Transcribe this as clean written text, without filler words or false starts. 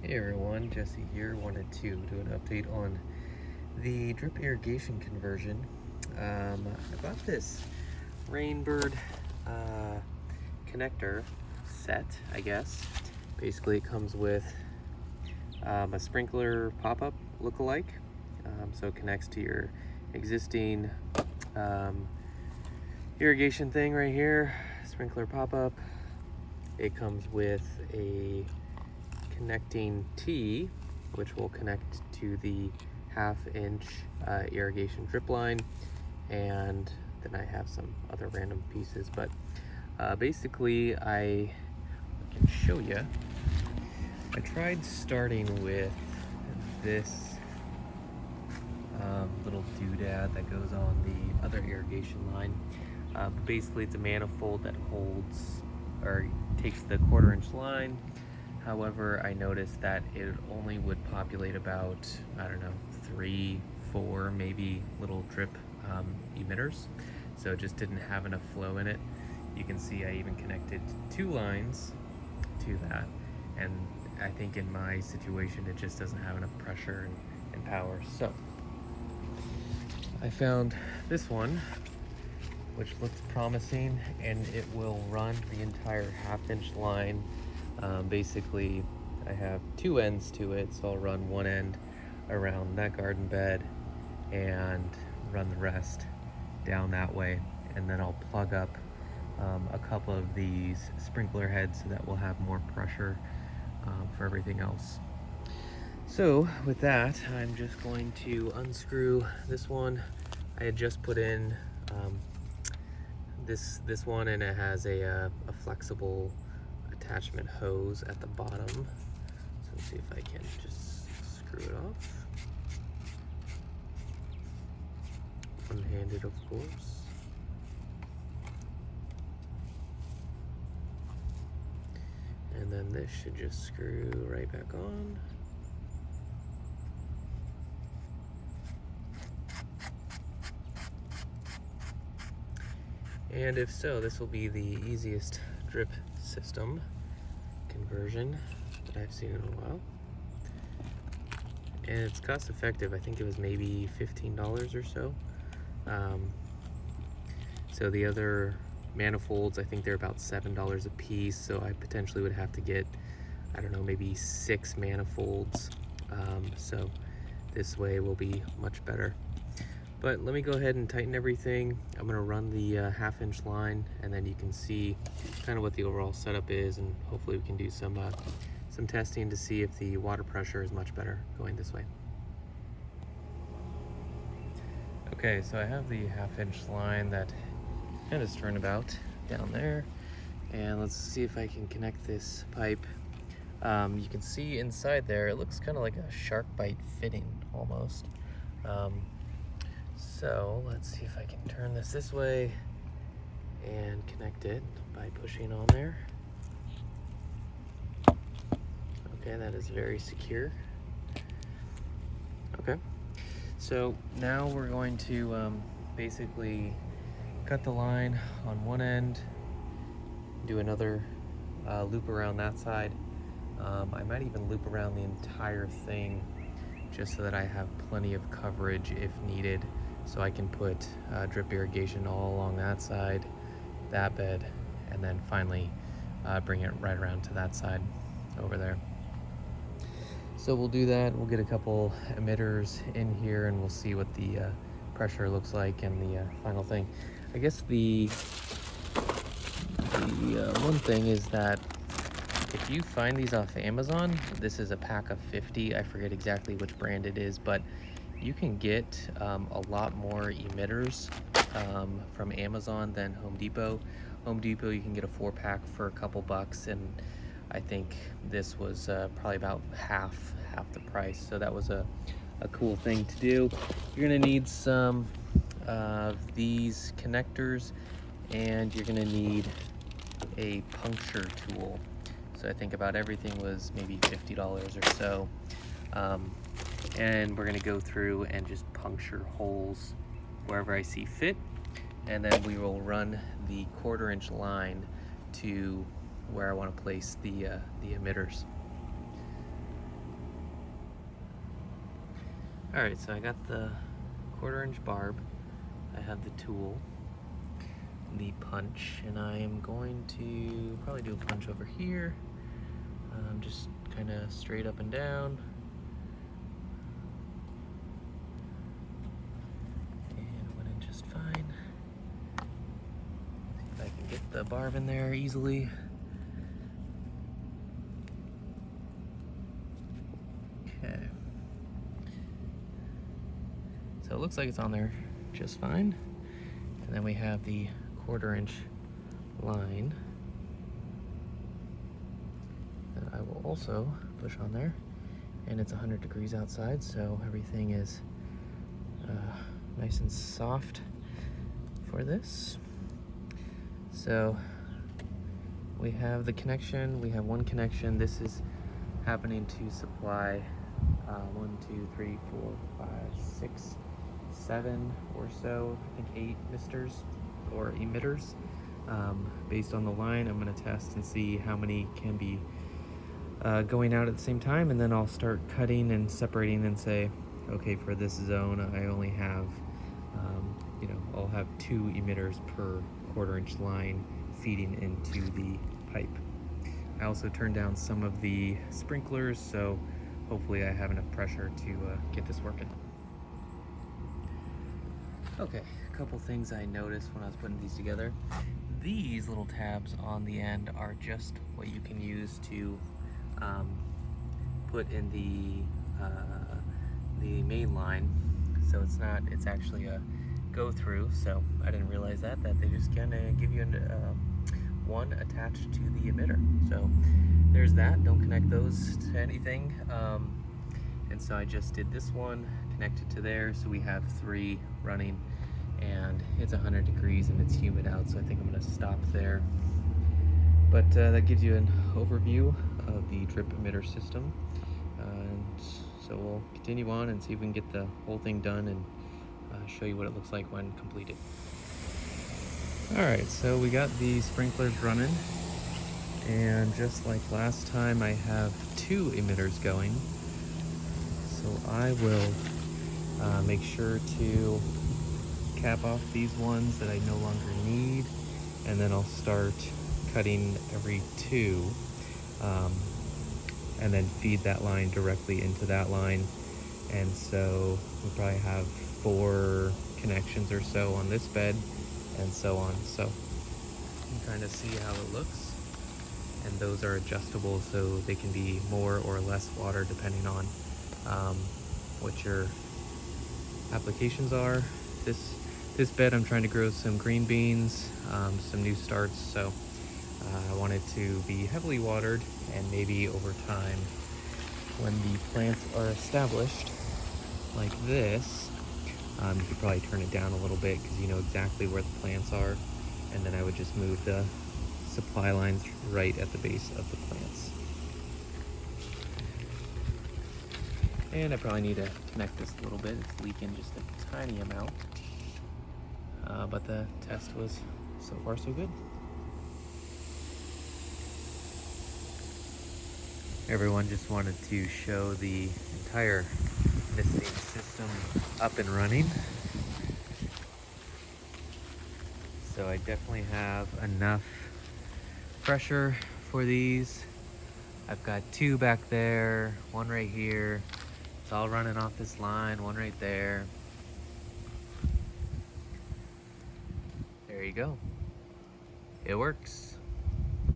Hey everyone, Jesse here. Wanted to do an update on the drip irrigation conversion. I bought this rainbird connector set, I guess. Basically, it comes with a sprinkler pop-up look-alike. So it connects to your existing irrigation thing right here, sprinkler pop-up. It comes with a connecting T, which will connect to the 1/2-inch irrigation drip line, and then I have some other random pieces, but basically I can show you. I tried starting with this little doodad that goes on the other irrigation line. Basically it's a manifold that holds or takes the 1/4-inch line. However, I noticed that it only would populate about, I don't know, 3, 4 maybe little drip emitters. So it just didn't have enough flow in it. You can see I even connected 2 lines to that. And I think in my situation, it just doesn't have enough pressure and power. So I found this one, which looks promising, and it will run the entire 1/2-inch line. Basically, I have 2 ends to it, so I'll run one end around that garden bed and run the rest down that way, and then I'll plug up a couple of these sprinkler heads so that we'll have more pressure for everything else. So with that, I'm just going to unscrew this one. I had just put in this one, and it has a flexible attachment hose at the bottom. So let's see if I can just screw it off. One-handed, of course. And then this should just screw right back on. And if so, this will be the easiest drip system conversion that I've seen in a while. And it's cost effective. I think it was maybe $15 or so. So the other manifolds, I think they're about $7 a piece. So I potentially would have to get, I don't know, maybe 6 manifolds. So this way will be much better. But let me go ahead and tighten everything. I'm gonna run the 1/2-inch line, and then you can see kind of what the overall setup is, and hopefully we can do some testing to see if the water pressure is much better going this way. Okay, so I have the 1/2-inch line that kind of turnabout down there, and let's see if I can connect this pipe. You can see inside there, it looks kind of like a shark bite fitting almost. So let's see if I can turn this way and connect it by pushing on there. Okay, that is very secure. Okay, so now we're going to basically cut the line on one end, do another loop around that side. I might even loop around the entire thing just so that I have plenty of coverage if needed. So I can put drip irrigation all along that side, that bed, and then finally bring it right around to that side over there. So we'll do that. We'll get a couple emitters in here, and we'll see what the pressure looks like and the final thing. I guess the one thing is that if you find these off Amazon, this is a pack of 50. I forget exactly which brand it is, but you can get a lot more emitters from Amazon than Home Depot. Home Depot, you can get a 4-pack for a couple bucks, and I think this was probably about half the price. So that was a cool thing to do. You're gonna need some of these connectors, and you're gonna need a puncture tool. So I think about everything was maybe $50 or so. And we're gonna go through and just puncture holes wherever I see fit. And then we will run the 1/4-inch line to where I want to place the emitters. All right, so I got the 1/4" barb. I have the tool, the punch, and I am going to probably do a punch over here. Just kind of straight up and down. And it went in just fine. See if I can get the barb in there easily. Okay. So it looks like it's on there just fine. And then we have the 1/4" line that I will also push on there. And it's 100 degrees outside, so everything is nice and soft for this. So we have the connection, we have one connection. This is happening to supply 1, 2, 3, 4, 5, 6, 7 or so, I think 8 misters or emitters. Based on the line, I'm going to test and see how many can be going out at the same time, and then I'll start cutting and separating and say, okay, for this zone I only have, I'll have 2 emitters per 1/4" line feeding into the pipe. I also turned down some of the sprinklers, so hopefully I have enough pressure to get this working. Okay, a couple things I noticed when I was putting these together. These little tabs on the end are just what you can use to put in the main line. So it's actually a go through. So I didn't realize that they just kind of give you one attached to the emitter. So there's that. Don't connect those to anything. And so I just did this one, connected to there. So we have 3 running, and it's 100 degrees and it's humid out. So I think I'm gonna stop there. But that gives you an overview of the drip emitter system. And so we'll continue on and see if we can get the whole thing done and show you what it looks like when completed. All right, so we got the sprinklers running, and just like last time, I have 2 emitters going. So I will make sure to cap off these ones that I no longer need, and then I'll start cutting every 2, and then feed that line directly into that line. And so we probably have 4 connections or so on this bed, and so on. So you can kind of see how it looks, and those are adjustable, so they can be more or less water depending on what your applications are. This bed I'm trying to grow some green beans, some new starts, so I want it to be heavily watered, and maybe over time, when the plants are established like this, you could probably turn it down a little bit because you know exactly where the plants are, and then I would just move the supply lines right at the base of the plants. And I probably need to connect this a little bit. It's leaking just a tiny amount, but the test was so far so good. Everyone, just wanted to show the entire misting system up and running. So I definitely have enough pressure for these. I've got 2 back there, 1 right here. It's all running off this line, 1 right there. There you go. It works.